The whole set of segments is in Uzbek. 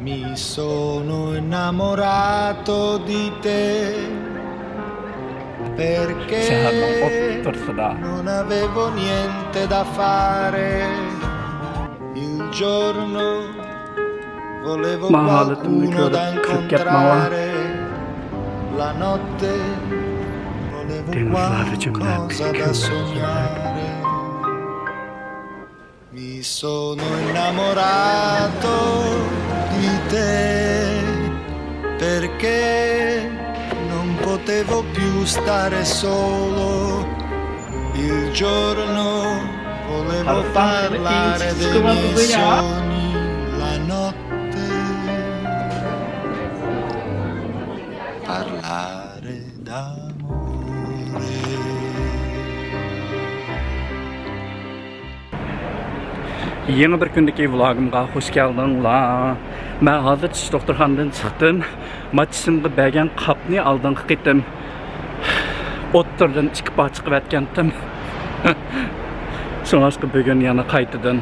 Mi sono innamorato di te perché non avevo niente da fare. Il giorno volevo qualcuno da incontrare, la notte volevo qualcosa da sognare. Mi sono innamorato di te perché non potevo più stare solo. Il giorno volevo parlare dei miei sogni, la notte parlare d'amore. Yeni bir gündeki vlogumga hoş geldinglar. Men hazır tish doktorxonadan chiqdim. Matishimga bergan qapni oldingi qitim o'ttirdan chiqib chiqib aytgandim. So'ngra bugun yana qaytadan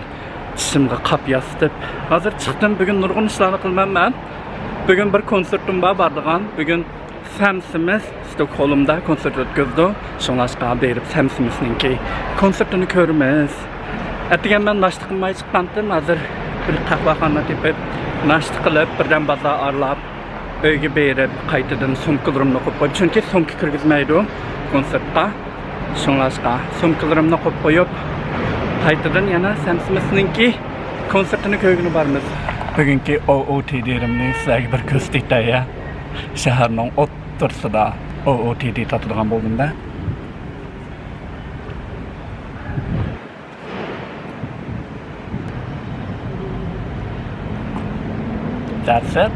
tishimga qap yasitib, hozir chiqdim. Bugun nurg'un ishlarni qilmayman. Bugun bir konsertim bordigan. Bugun Samsimiz Stockholmda konsert o'tkazdi. So'ngra berib Samsimizninki konsertini ko'ramiz. Atigan men nashta qilmay chiqqandim. Hozir bir qahvaxona tepib, nashta qilib, birdan bozor aralab, uyga berib, qaytadan sumkalarimni qo'yib qo'yib, chunki sumka kirgizmaydi konsertga. So'ngra sumkalarimni qo'yib qo'yib, qaytadan yana Samsimizninki konsertini ko'rgani bormiz. Bugungi OOTD'imni sizlarga bir ko'rsatay. Shaharning o'ttirsida OOTD tatadigan bo'ldimda. That's it.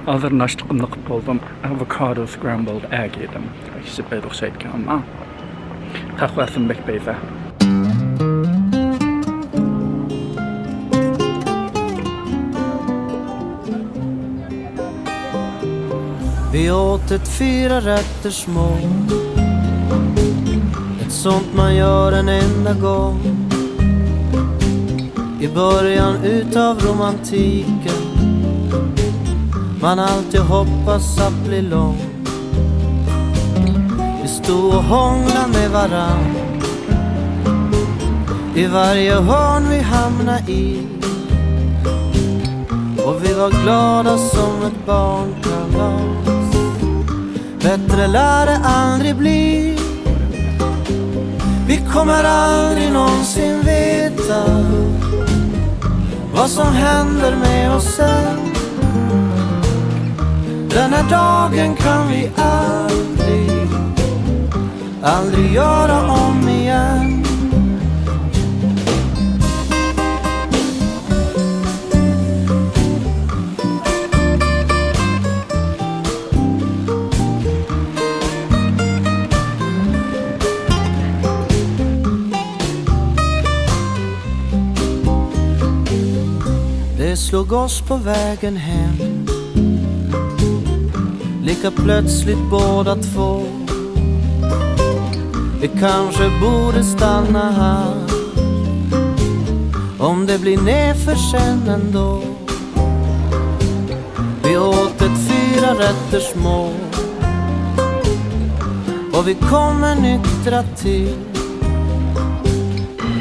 Hazır naştıqımda qılıb oldum. Avocado scrambled egg yedim. İşte böyle şeydi ama. Qahvasım bekbeyza. Vi åt ett 4 rätters mål. Ett sånt man gör en enda gång. I början utav romantiken man alltid hoppas att bli lång. Vi stod och hånglade med varann i varje hörn vi hamnade i. Och vi var glada som ett barnkalas. Bättre lär det aldrig bli. Vi kommer aldrig någonsin veta vad som händer med oss sen. Den här dagen kan vi aldrig göra om igen. Det slog oss på vägen hem, lika plötsligt båda två. Vi kanske borde stanna här, om det blir nerför sen ändå. Vi åt ett 4 rätters mål och vi kommer nyktra till.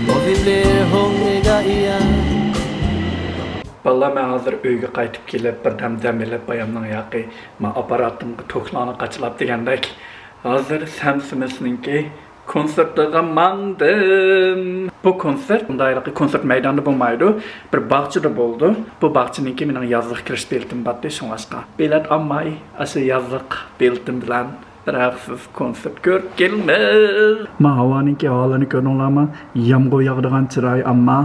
Och vi blir hungriga igen. Valla men hazır uyga qaytib kelib, birdam dam ilib bayamning yoqi, men apparatimga to'qlarni qachilab degandek. Hazır Samsimizningki konsertiga mandim. Bu konsert bundaylıqı konsert meydanında bo'lmaydi, bir bog'chada bo'ldi. Bu bog'chiningki mening yozliq kirish biletim batdi shunga. Bilet olmay, asha yozliq biletim bilan Rəxsiz konsert ko'rib kelmiz. Men havoninki holini ko'rdinglarmi? Yomg'ir yog'digan chiroy, ammo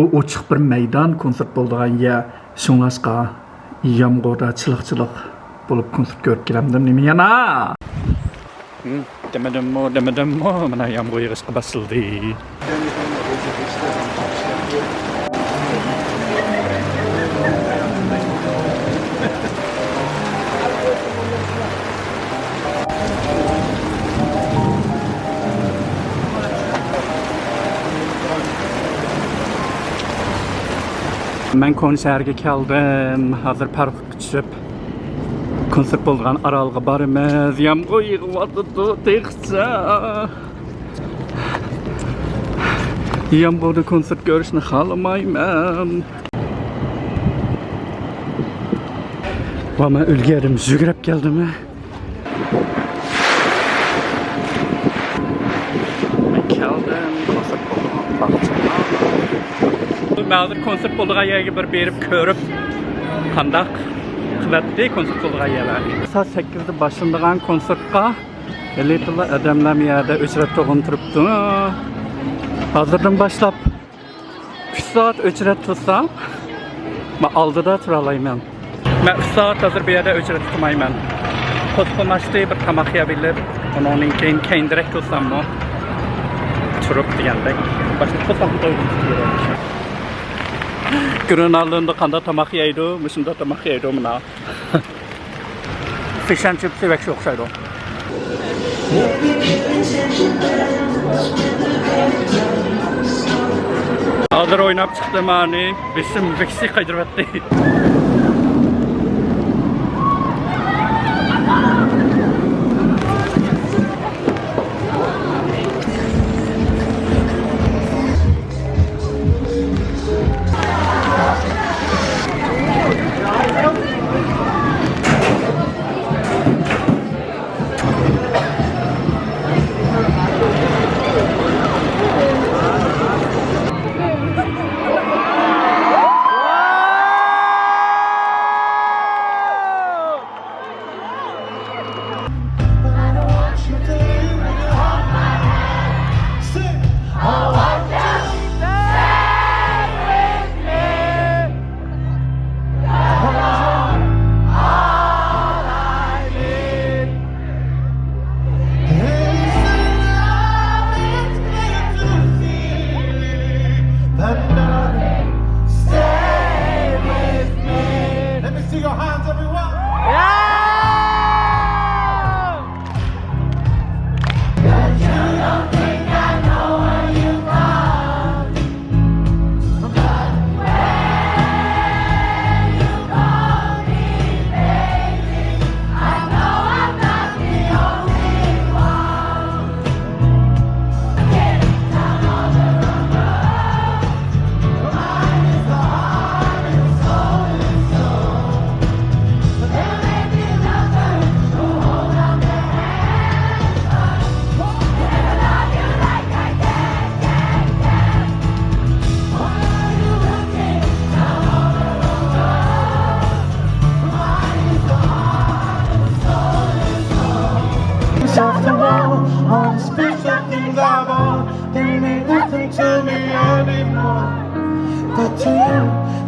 u ochiq bir maydon konsert bo'ldigan ya shunga yomg'irda chiliq bulup konsert görüp gelemdim nemi yana. Demedim mi? Mana yağmur yağışqa basıldı. Ben konserge geldim. Hazır parkka çıkıp konsert bolgan aralga barımız. Yağmur yağıp teksa. Yağmurda konsert görüşünü xalamayman. Ama ülgerim zügrep geldim. Ben geldim konsert bolgan Ben hazır konsert bolgan yerge bir berip körüp qandaq kıvatli konsert bolgan yerler. Saat 8'de başlandıgan konsertqa elitli adamlar yerde ücret toğun turupdu. Hazırdan başlap 3 saat ücret tutsam ben aldıda turalayman. Ben 3 saat hazır bir yerde ücret tutmayman. Kospamaçlı bir tamak yiyebilir. Onun keyin direkt tutsam mı? Turup diyendek. Başka kospamaçlı tutuyorum. Grönalığında kanda tamak yiydi, Müslüm'de tamak yiydi mına. Fish and chips sevek çok şeydi. Hazır oynap çıktım hani, bizim Vex'i kaydırvetti. But to you,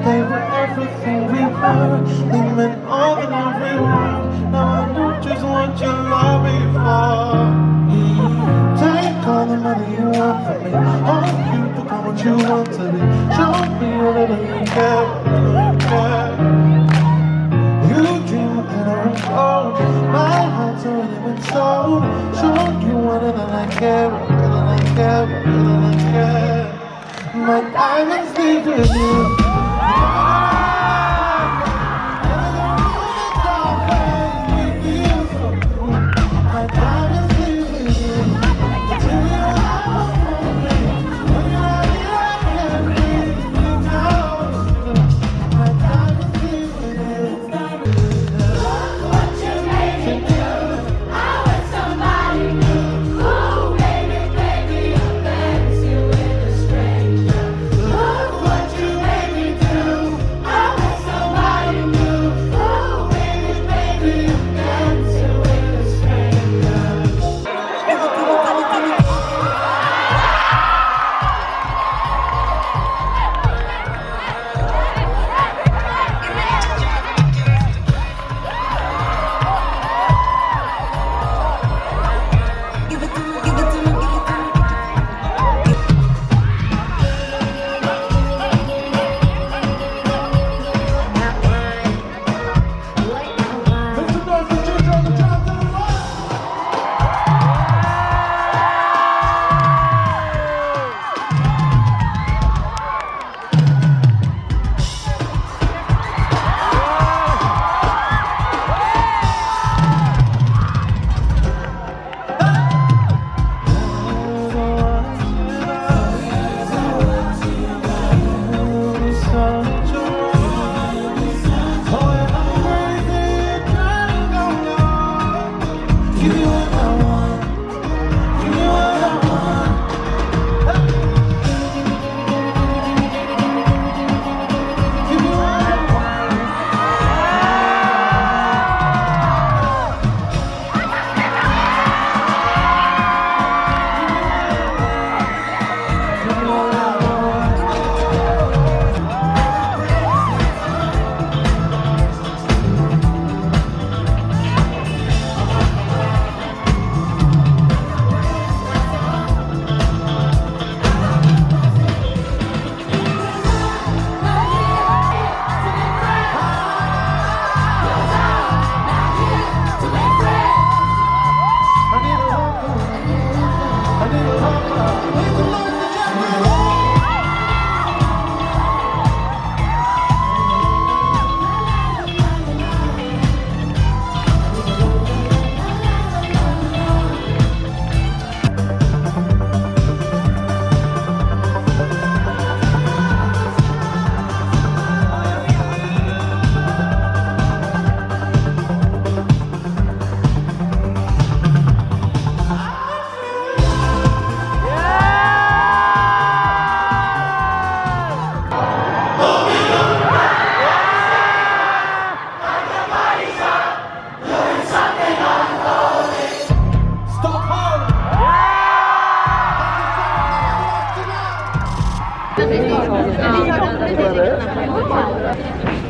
they were everything we were. They meant all and everyone. Now I know just what you love me for. Take all the money you want from me. All you become what you want to be. Show me a little you care, a little you care. You dream of glitter and gold. My heart's already been sold. Show you what little I care, what little I care, what little I care. My diamonds leave with you.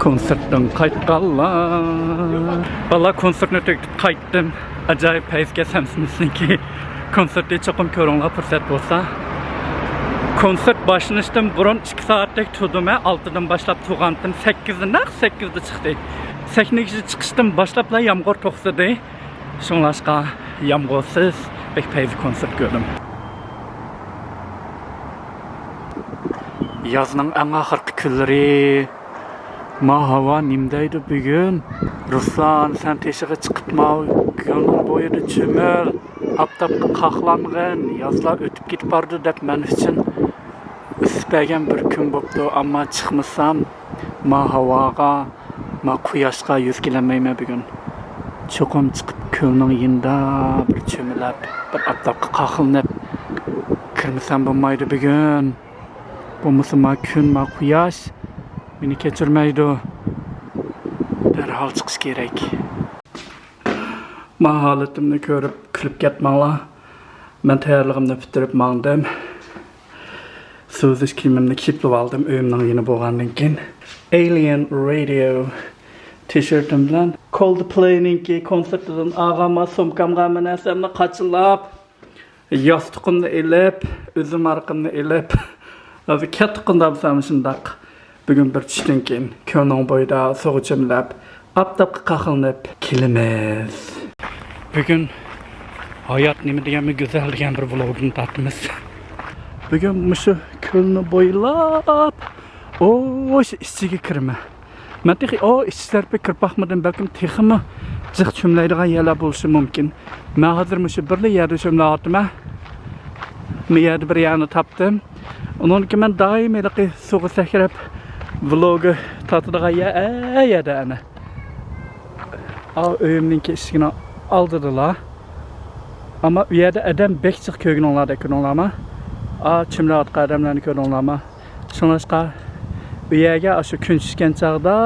konsertdan qaytqanlar. Valla konsertni qaytdim. Acayip payizga Samsimizninki konsertni çoqum ko'ringlar fursat bo'lsa. Konsert başlanışdan burun 2 saatlik turdim. 6'dan başlap turgandım. 8'de çıktı. 8'de çıkışdan başlapla yağmur to'xtadi. Şoňlaşqa yağmursuz bek payızlı konsert gördüm. Yazның en ahırkı külleri. Ma hava nimdeydi bugün. Ruslan sen teşiğe çıkıp ma gönlün boyudu çömel. Aptapkı qaqlanğın. Yazlar ötüp gitip bardı dep men üçün. Üspägen bir gün bopdu amma çıkmısam. Ma havaga, ma quyoşqa yüz kilemeyme bugün. Çoqum çıkıp kölnün yinda bir çömelep, bir aptapkı qaqlanıp. Kirmisam bolmaydı bugün. Bolmasa ma kun, ma quyoş meni kechirmaydi. Derhal chiqish kerak. Ma holatimni ko'rib kulib ketmanglar. Men tayyorligimni bitirib mangdim. So'zish kiyimimni kiyiplab oldim uyimning yeni bo'lgandan keyin. Alien Radio t-shirtim bilan Coldplay'ninki konsertidan ağama sumkamga manasamni qachilab, yostiqimni ilib, o'zim arqimni ilib, hozir katta qindabsam shundaq. Bugun bir tushdan keyin ko'nglim bo'yida so'g'chimlab, aptapqa qaqilib kelamiz. Bugun hayot nima deganmi go'zal degan bir vlogni tatimiz. Bugün muşu kölünü boylap ichiga kirma. Men texi ishlarga kirib baxmadim, balkim teximi jiq chumlaydigan yerlar bo'lishi mumkin. Men hozir muşu birli yerda chumlayaptim. Men yerda bir yerni topdim. Undan men doim eliqi suvga sakrab vlogi tatadigan yerda ana. Uyimninki eshigini oldidilar. Ama u yerda adam bek jiq ko'rganlarda ko'ringlarmi? Chimlayotgan odamlarni ko'ringlarmi? Shuningdek, u yerga shu kun tushgan chog'da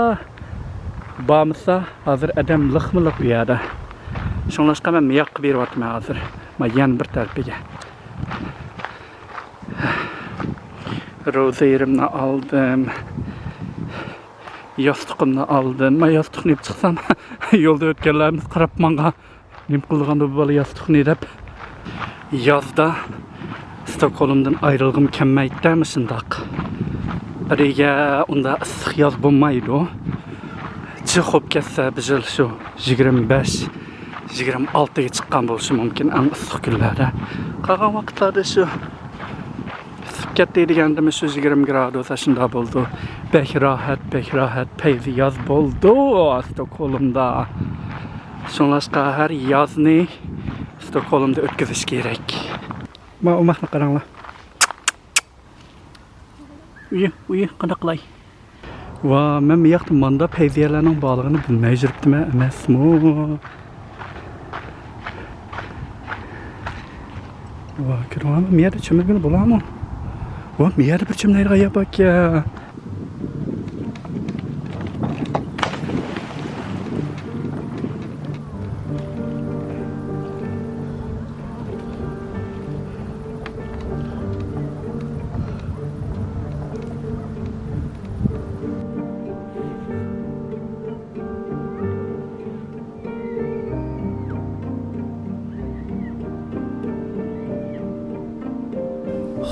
bormasa, hozir adam liqmi-liq u yerda. Shuningdek, men miyoq beryapman hozir. Men yana bir tarafiga. Rozerimni oldim. Yostiqimni oldim. Men yostiqni olib chiqsam, yo'lda o'tganlarimiz qarab menga nim qilganda bu bola yostiqni deb. Yozda Stockholm'dan ayrılgım kelmeydi shundoq. Riga unda issiq yoz bo'lmaydi. Chiqib ketsa bir yil shu 25-26 ga chiqqan bo'lishi mumkin eng issiq kunlarda. Qolgan vaqtlarda shu isib ketdi degandimi shu 20 gradus shunda bo'ldi. Bek rohat, payzi yoz bo'ldi Stockholmda. Shuningdek har yozni Stockholmda o'tkazish kerak. Ma umakni qaranglar. Uy, qanday qilay? Va, men bu yoqda manda payziyalarning borlig'ini bilmay yuribdim emasmi? Va, ko'raman, bu yerda chimilgina bo'ladimi? Va, bu yerda bir chimlaydigan yer bor-ku.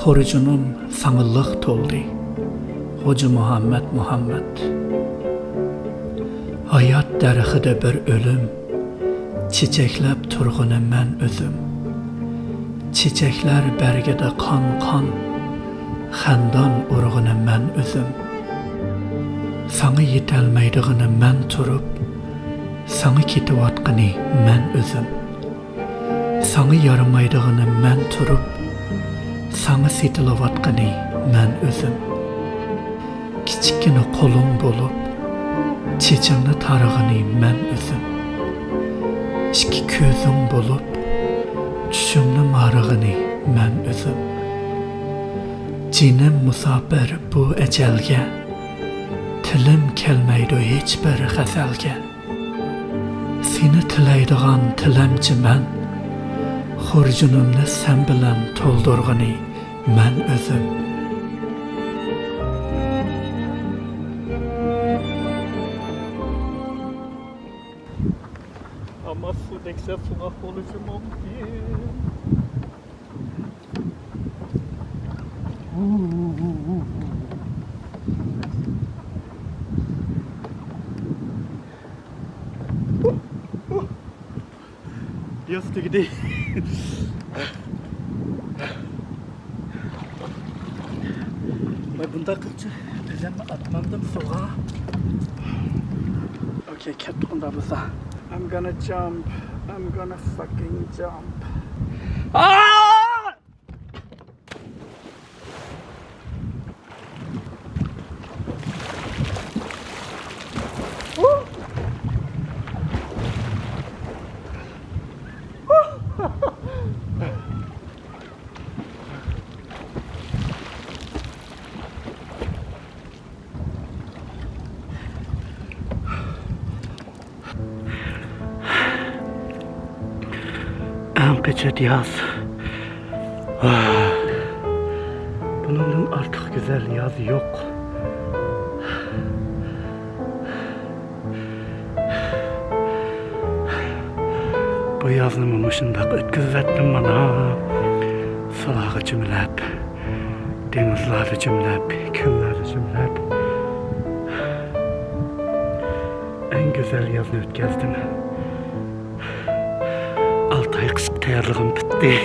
Xo'rjunum sangilliq to'ldi. Xo'ja Muhammad. Hayot darixida bir o'lim. Çiçeklab turg'uni men o'zim. Çiçeklar bergida qon. Xandon urg'uni men o'zim. Sanga yetolmaydig'ini men turib, sanga ketayotgani men o'zim. Sanga yaramaydig'ini men turib, sana setilayotgani men o'zim. Kichikgina qo'lim bo'lib, chechimni tarig'ini men o'zim. Ikki ko'zim bo'lib, tushimni marig'ini men o'zim. Jinim musafir bu ajalga, tilim kelmaydi hech bir g'azalga. Seni tilaydigan tilamchi men, xurjunimni sen bilan to'ldirg'ini men o'zim. 진짜 수가 고르지 못해. Yastığı değil. Bunda kılçı düzenle atlandım soğuğa. Okay, kept on the side. I'm gonna jump. I'm gonna fucking jump. Ah! Woo! Gece yaz. Bunun artık güzel yaz yok. Bu yazını mımışında ötküzvettim bana. Salağı cümlep, denizleri cümlep, külleri cümlep. En güzel yazını ötküzdüm. 6 ay kışık tayarlığım bitti.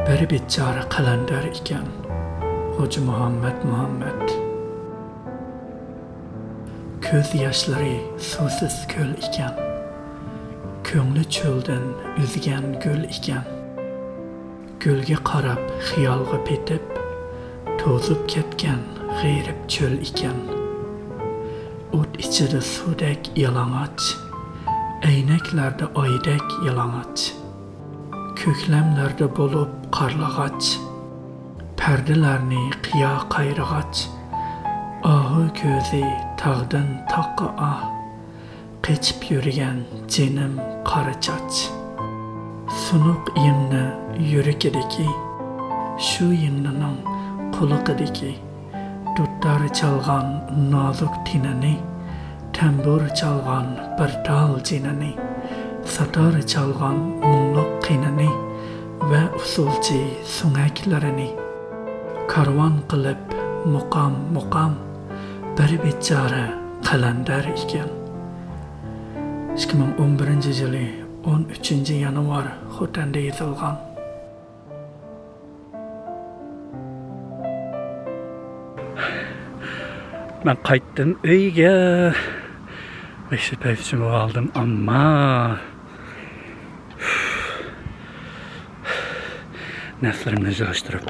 Bir bichora qalandar ekan, Hoji Muhammad. Ko'z yoshlari suvsiz ko'l ekan, ko'ngli cho'ldan uzgan gul ekan. Gulga qarab xiyolga petib, to'zib ketgan g'ayrib cho'l ekan. O't ichida suvdek yalang'och, aynaklarda oydek yalang'och. Ko'klamlarda bo'lib qarlag'ach, pardalarni qiyo qayrag'ach, ohu ko'zi tog'dan toqqa qechib yurgan jinim qora choch. Sunuq yingni yuragidagi, shu yingnining quliqidagi, dutar chalg'an nozik tinini, tambur chalg'an bir tal jinini, satar chalg'an mungluq qinini va usulchi sungaklarini karvon qilib muqam bir bechora qalandar ekan. 2011-yili 13-yanvar Xotanda yozilgan. Ben qaytdim uyga. Beşiktaş'ımı aldım ama neslerimni jo'shtirib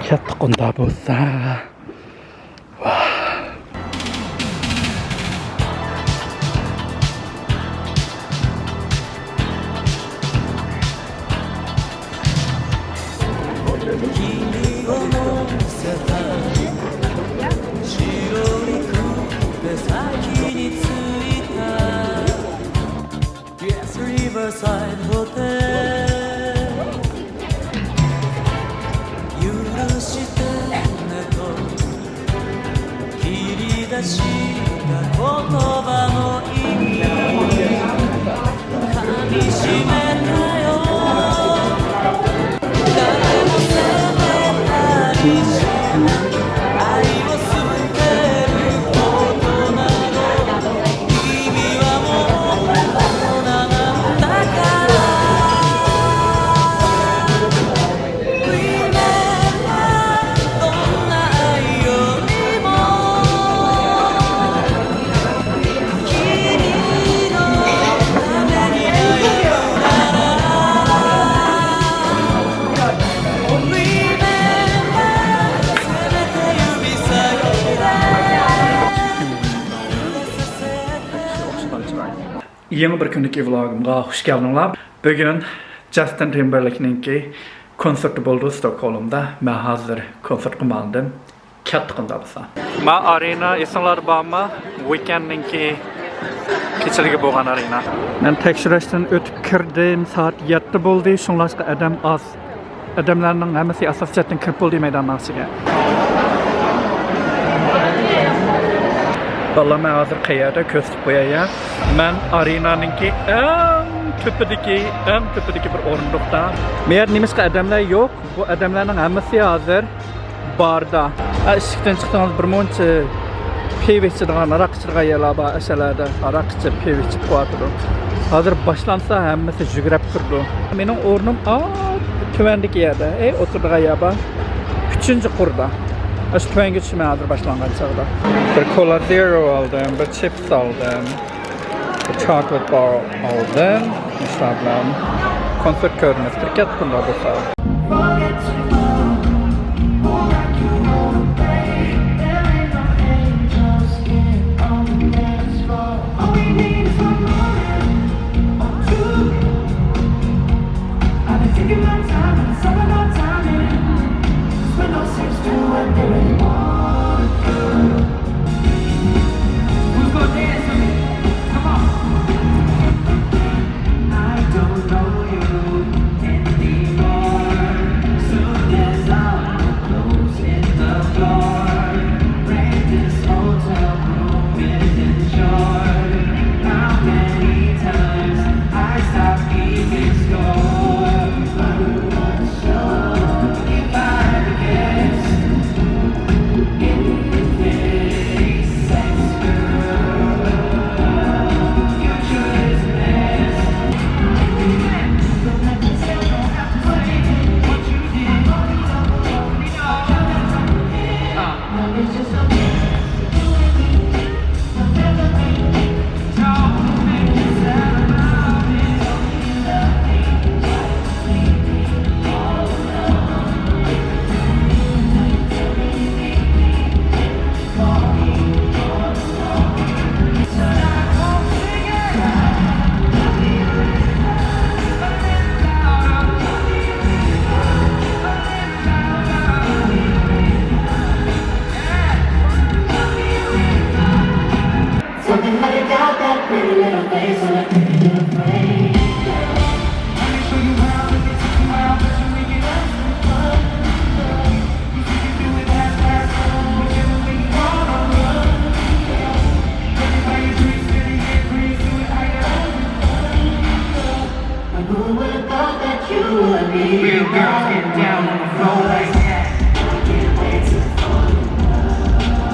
katta qunda bo'lsa Riverside Hotel 許してねと切り出した言葉の意味噛みしめたよ誰も責めたりし愛を捨てることなど君はもう君の Yeni bir gündeki vlogumga hoş geldinglar. Bugün Justin Timberlake'ninki konserti bo'ldi Stockholmda. Men hozir konsert qildim. Katta qildi bo'lsa. Men arena esinglar bormi? Weekendninki kechaligi bo'lgan arena. Men tekshirishdan o'tib kirdim. Soat 7 bo'ldi. Shunlashqa adam az. Adamlarning hammasi asosiyatdan kirib bo'ldi maydonning ichiga. Vallahi men hozir qayerda ko'rsatib qo'yaman. Men arenaningki eng tepedeki bir o'rindiqda. Men nimishqa adamlar yo'q. Bu adamlarning hammasi hozir barda. Eshikdan chiqsangiz bir muncha piv ichadigan, aroq ichadigan yerlar bor, ashalarda aroq ichib, piv ichib qo'yadi. Hozir boshlansa hammasi yugurib turdi. Mening o'rnim tuvandagi yerda, o'tiradigan yer bor. 3-qurda. Aş tüvenge düşmeye hazır başlangan çağda. Bir Cola Zero aldım, bir chips aldım, bir chocolate bar aldım. Instagram konsert görünüz. Türkiye tıkında bu sağ. Something like you got that pretty little face on a pretty little frame. Let me show you how, let me take you out, let you make it up some fun. You see you do it fast, whichever way you wanna run. Everybody you drink, steady, get free, do it how you love. But who would've thought that you would be? Real girls get down on the floor like that. I can't wait to fall in love with you.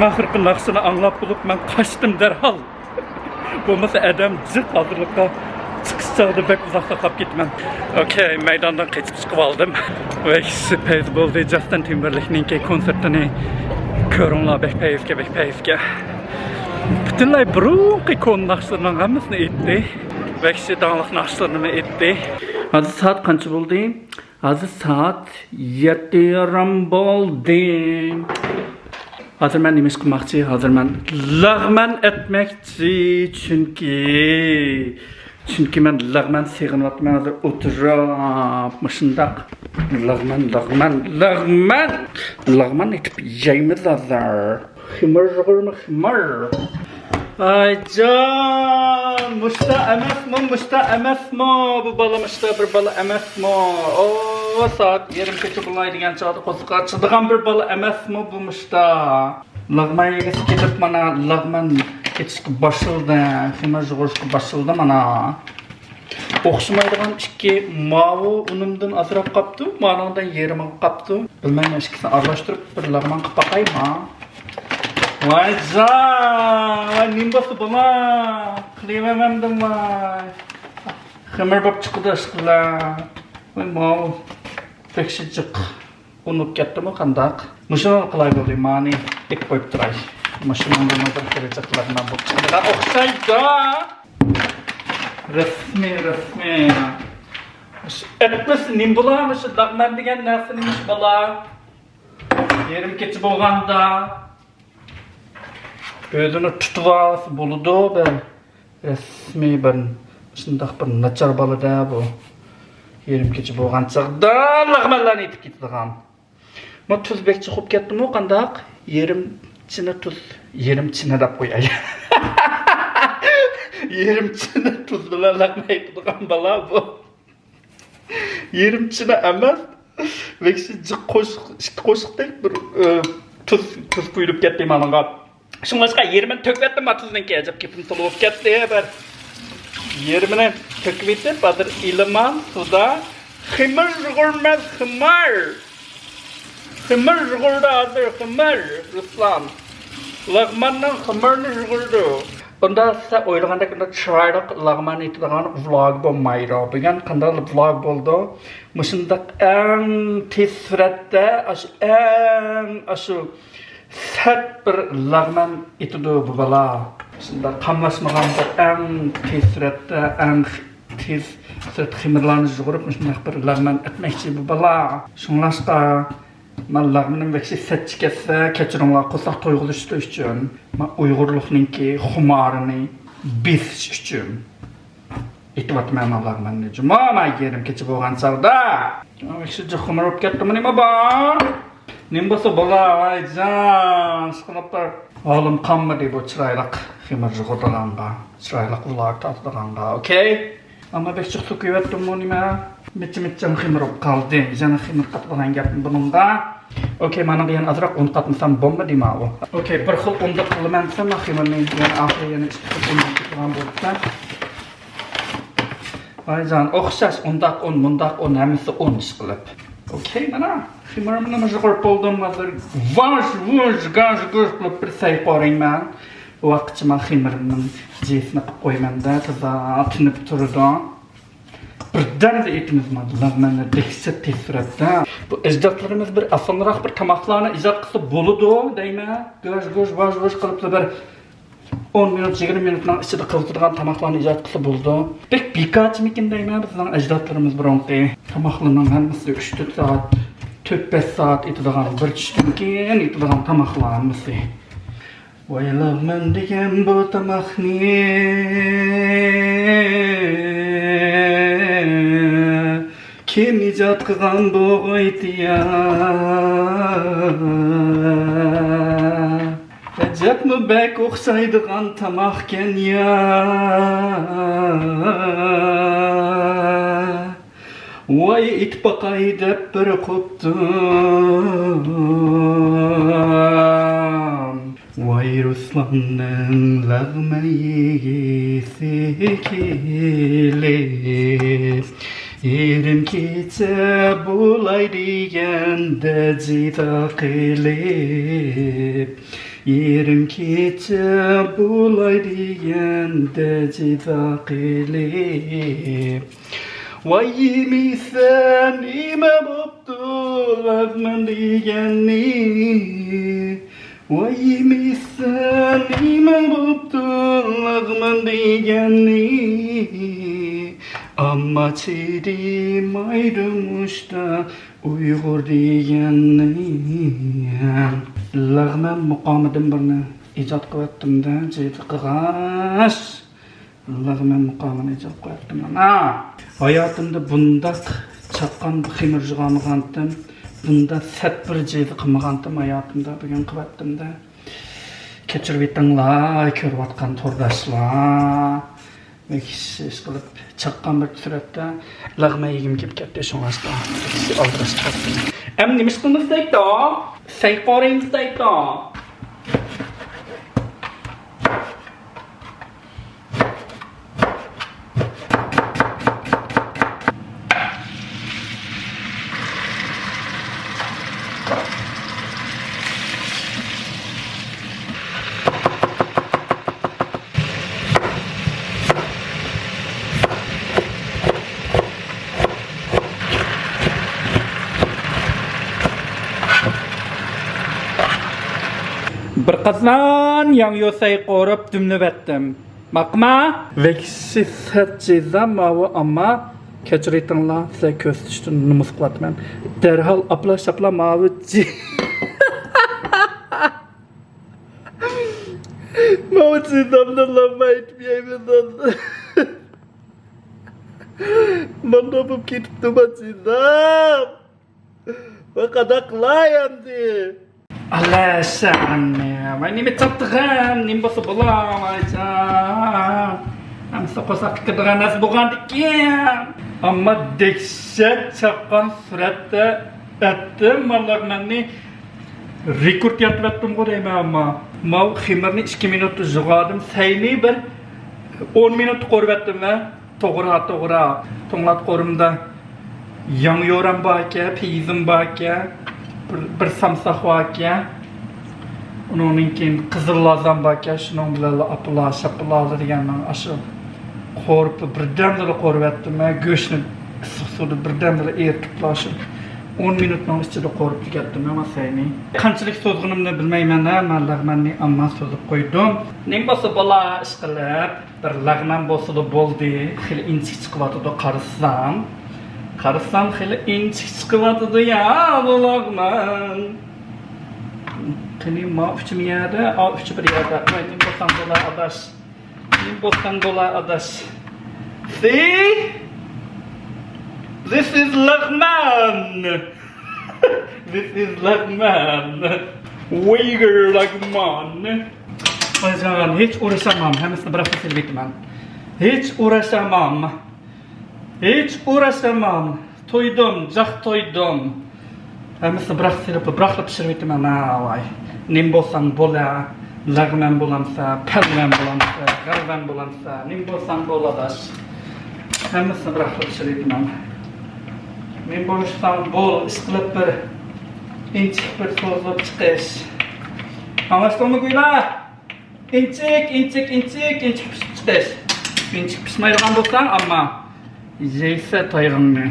Ahırkı naqsını anlap bulup ben kaçtım derhal. Bulmasa adam cık hazırlıkta çıkış çağda pek uzakta kap gitmem. Okey, meydandan kaçıp çıkıp aldım. Ve süper buldu Justin Timberlake'ninki konsertini körünler bekpeyizge. Bütünlay burunki konu naqslarının hamısını etti. Ve kişi dağlık naqslarını etti. Hazır saat kaçı buldu? Hazır saat 7:30 buldu. Hazır ben nimiz qilmoqchi, hazır ben lag'man etmoqchi chunki men lag'man seg'inyapman hozir o'tirib mushundaq lag'man etib yeymiz hozir. Ximir. Aycan, muşta emasmi? Bu bala muşta bir bala emasmi? O saat 20 bulaydigan chog'da qo'ziqqa chidigan bir bala emasmi bu muşta? Lag'man yegisi ketib mana lag'man ketishga boshildi. Ximir jug'urishga boshildi mana. o'xshamaydigan ikki mavi unumdan azrab qapti, manandan yerimi qapti. Bilmayman, ikkisini aralashtirib bir lag'mon qilib baqaymi? Voy can, nimbası bana, qilmaymandim voy. Xamir bo'lib chiqdi ishqillar. Voy mavi pekshijik unib ketdimi qandaq? Mushuni qilay bo'ldi, mani deb qo'yib turay. Mashinamda bir keraklardan bo'lib chiqdi. O'xshaydi. Rasmi. Etmez nimbularmış, lag'man degan narsa nimish bola. Yerim keçib bo'lganda o'zini tutib olsa bo'ladi, bir rasmi bir shundoq bir nachar bolada bu. Yerim keçib bo'lgan chaqda lag'manlarni yetib ketadigan. Men tuzbek chiqib ketdim-ku qandaq? Yerim chini deb qo'yay. Yerim chini tuz bilan lag'man yetadigan bola bu. Yerim chini emas. Veksi qo'shiqdek bir tuz quyilib ketdi menga. Shunga yerimni to'kvetdim, tuzdan kelib kepim to'lib ketdi. Bir yerimni to'kvetib, hozir ilman suda ximir yugurmas ximir. Ximir yugurdi hozir ximir Ruslan. Lag'manning ximirni yugurdi. Onda size o'ylagandek chiroyli lag'man etadigan vlog bo'lmaydi. Bugun qanday vlog bo'ldi? Mushundaq eng tez suratda shu sat bir lag'man etadi bu bola. Shunda qamlashmagan eng tez suratda eng tez surat ximirlarni yugurib shundaq bir lag'man etmoqchi bu bola. Shunlashqa men lag'manim vaqti satchi ketsa kechiringlar qo'saq to'yg'izish uchun men uyg'urlikninki xumorini besish uchun aytyapman lag'manni. Juma men yerim kechib bo'lgan chog'da vaqti xumor bo'lib ketdimi nima bor? Nim bo'lsa bola ayjon shunaqar olim qanmadi bu chiroyli ximir yug'ilganga, chiroyli vlog tortganga, okey? Ama beşik su kuyvettim nima? Mitchim ximir bo'lib qoldi. Yana ximir qatgan gapim bunga. Okey, mana yana azroq un qatmasam bomba deyman u. Okey, bir xil unda qilaman ximirni yana oxiri yana ikki xil un qilgan bo'lsa. Ayjon, o'xshash undaq un, mundaq un, hammasi un ish qilib. Okey, mana ximirni majbur bo'ldim hozir. Gaz qilib bir say qorayman. Vaqtcha men ximirning jesini qilib qo'ymanda, toza tinib turdi. Birden de etimiz lag'manni dehshat tez suratda. Bu ajdodlarimiz bir osonroq bir tomoqlarni ijod qilsa bo'ladi, deyman. Go'sh qilib bir 10 minut, 20 minutdan ichida qiladigan tomoqlarni ijod qilsa bo'ladi. Bek bekachmikin deyman bizning ajdodlarimiz bironqi. Tomoqlarning hammasi 3-4 soat, 4-5 soat etadigan bir tushdan keyin etadigan tomoqlarimiz. Voy lag'man degan bu tomoqni kim ijod qilgan bo'g'aydi ya? Ajabmi bek o'xshaydigan tomoqkan ya? Voy it baqay deb bir qopdim. Voy Ruslanning lag'man yegisi kelib yerim kecha bo'lay deganda jida qilib yerim kecha bo'lay deganda jida qilib voy yemiysan nima bo'pti lag'man deganni voy yemiysan nima bo'pti lag'man deganni Amma çiğdemeymişte Uygur deganni lag'man muqomidan birini ijod qilyaptimda jidi qig'ash lag'man muqomini ijod qilyaptim mana hayotimda bundaq chaqqan ximir yig'olmagandim bunda sat bir jidi qilmagandim hayotimda bugun qilyaptimda kechirib yetinglar ko'rayotgan to'rdoshlar ish qilib chaqqan bir suratda lag'man yegim kelib ketdi shunga oldirashdi. Am nima qilamiz deydi? Say qo'ringiz deydi. Bir qazan yangyosay qo'rib dumlavatdim. Maqma veksi satchizam amma kechiritinglar, sizlar ko'z tushdim numus qilaman. Darhol apla shapla mavi Mavcudamdan aytmayman. Mana bu ketibdi mavcudam. Va qadaqlay endi. Alashanni. Va nima chaptig'am, nima bo'lsa bo'lamaycha. Hamsa qo'saq qilgan as bo'lgandikan. Ammo dehshat chaqqan suratda atdim mallarni rekord yaptım qorayman ammo. Mal ximirni 2 minut jig'adim, sayli bir 10 minut qo'rvatdim va to'g'ri. To'nglat qo'rimda yangyoram bor ekan, peyzim bor ekan, bir samsaq bor ekan. Uning keyin qizil lazam bor ekan, shuning bilan apla shapla deganman ashu qo'rib birdan qo'rvatdim va go'shtni issiq suvda birdan eritib 10 minutning ichida qo'rib tugatdim men sayni. Qanchalik so'zg'inimni bilmayman, manni amma so'zib qo'ydim. Nim bo'lsa bola ish qilib, bir lag'nan bo'lsa bo'ldi. Xil inchik chiqyapti qarasam xil inchik chiqyapti ya, lag'man. Qani ma uchim yerda, uch bir yerda. Nim bo'lsam bola adash. See? This is Lagman. This is Lagman. Uyghur Lagman. Hocam hiç uğraşamam. Hemesini bırakıp silbitmem. Hiç uğraşamam. Toydum, toydum. Hemesini bırakıp silbitmem. Vay. Nim bolsan bola, Lagman bolamsa, Pelman bolamsa, Galvan bolamsa, nim bolsan boladaş. Hemesini bırakıp silbitmem. Men bo'lsam bol isqilib bir inchik bir so'zlab chiqish. Anlashdingmi guylar? Inchik chiqish. Inchik pishmaydigan bo'lsang, ammo yeysa to'yg'ingni.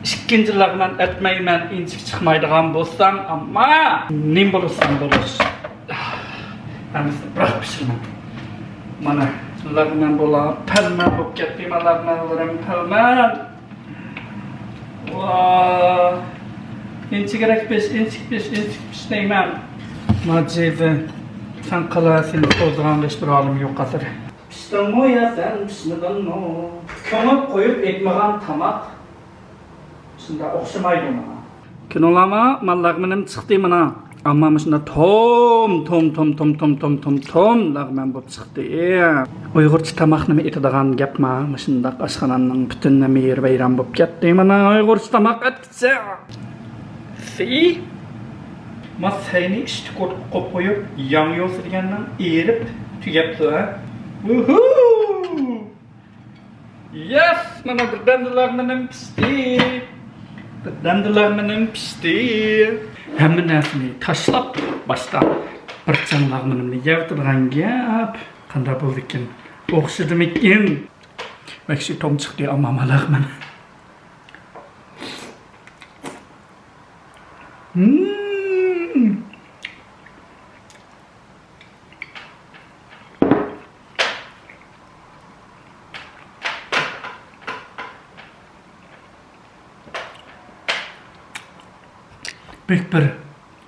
Ikkinchi lag'man aytmayman, inchik chiqmaydigan bo'lsam, ammo nim bo'lsam bo'lish. Hammasi biroq pishirman. Mana lag'man bo'la, palman bo'lib ketdi, palman. Vay. Inchik pish deyman. Majidi sen qalasın qo'zg'an bir olim yo'q qasir. Pishdingmi ya sen, pishmadingmi? Ko'mib qo'yib etmagan tamoq shunda o'xshamaydi-mi? Kinolama mallag'minim chiqdi mana. Amma shunda tom lag'man bo'lib chiqdi. Uyg'urcha tamoqni etadigan gapma, shunda oshxonaning butun mer bayram bo'lib ketdi. Mana Uyg'urcha tamoq etsa. See? Masayni ishni qo'yib qo'yib, yangyos degandan erib tugabdi. Yes, mana birdan lag'manim pishdi. Hamma narsani tashlab boshdan bir chanlag'manimni yavtirgan gap qanday bo'ldi ekan? O'xshadimi ekan? Maxshi tom chiqdi ammo malag'man. Büyük bir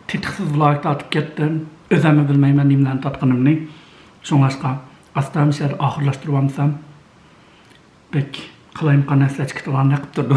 tetiksiz vlog atıp ketdim. Özümü bilmeymen nimden tatqınımni. Şoňlaşqa astam şer ahırlaştırıp amsam. Bek kılayım qanasla çıkıtılan yakıp durdu.